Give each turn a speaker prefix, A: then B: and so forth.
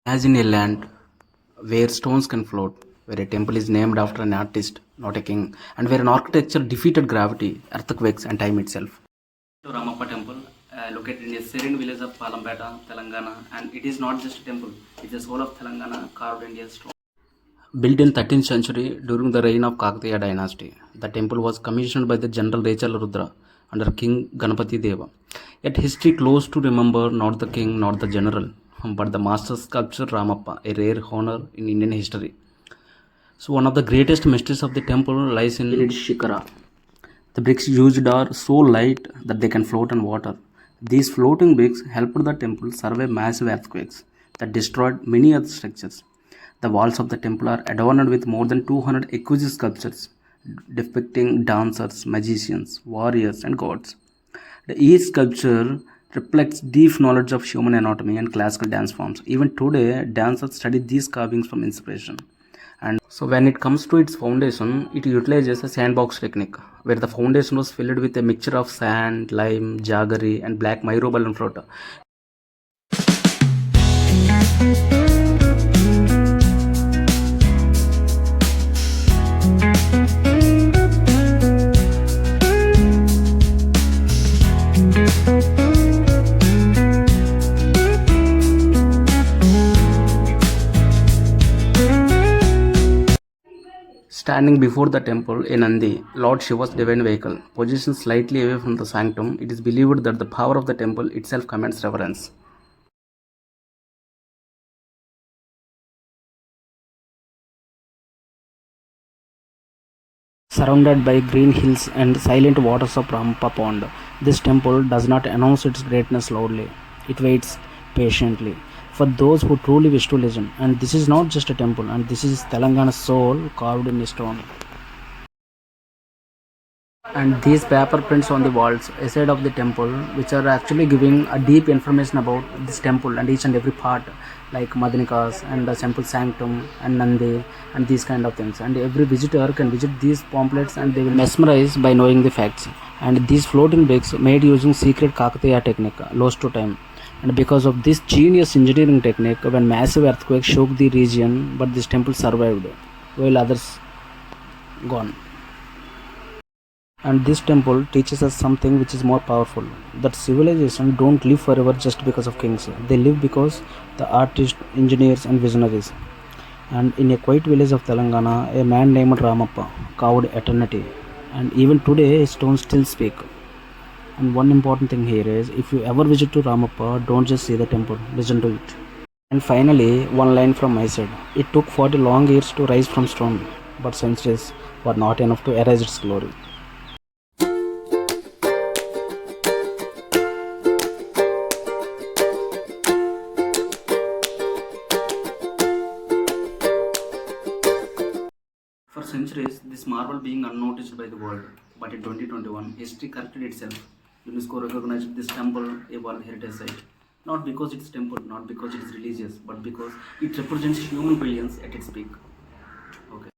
A: Imagine a land where stones can float, where a temple is named after an artist, not a king, and where an architecture defeated gravity, earthquakes, and time itself. To Ramappa temple, located in a serene village of Palampeta, Telangana, and it is not just a temple, it's the soul of Telangana carved in a stone. Built in 13th century during the reign of Kakatiya dynasty, the temple was commissioned by the General Rachel Rudra under King Ganapati Deva. Yet history close to remember not the king, not the general, but the master sculptor Ramappa, a rare honor in Indian history. So one of the greatest mysteries of the temple lies in its shikara. The bricks used are so light that they can float on water. These floating bricks helped the temple survive massive earthquakes that destroyed many other structures. The walls of the temple are adorned with more than 200 exquisite sculptures depicting dancers, magicians, warriors, and gods. Each sculpture reflects deep knowledge of human anatomy and classical dance forms. Even today, dancers study these carvings from inspiration. And so, when it comes to its foundation, it utilizes a sandbox technique where the foundation was filled with a mixture of sand, lime, jaggery, and black myrobalan float. Standing before the temple, a Nandi, Lord Shiva's divine vehicle, positioned slightly away from the sanctum, it is believed that the power of the temple itself commands reverence. Surrounded by green hills and silent waters of Rampa Pond, this temple does not announce its greatness loudly. It waits patiently for those who truly wish to listen. And this is not just a temple, and this is Telangana's soul carved in stone. And these paper prints on the walls aside of the temple, which are actually giving a deep information about this temple and each and every part, like Madanikas and the temple sanctum and Nandi and these kind of things. And every visitor can visit these pamphlets and they will mesmerize by knowing the facts. And these floating bricks made using secret Kakatiya technique, lost to time. And because of this genius engineering technique, when massive earthquake shook the region, but this temple survived, while others gone. And this temple teaches us something which is more powerful, that civilization don't live forever just because of kings. They live because the artists, engineers, and visionaries. And in a quiet village of Telangana, a man named Ramappa carved eternity. And even today, his stones still speak. And one important thing here is, if you ever visit to Ramappa, don't just see the temple, listen to it. And finally, one line from my side. It took 40 long years to rise from stone, but centuries were not enough to erase its glory. For centuries, this marvel being unnoticed by the world, but in 2021, history corrected itself. UNESCO recognized this temple a World Heritage Site, not because it's temple, not because it's religious, but because it represents human brilliance at its peak. Okay.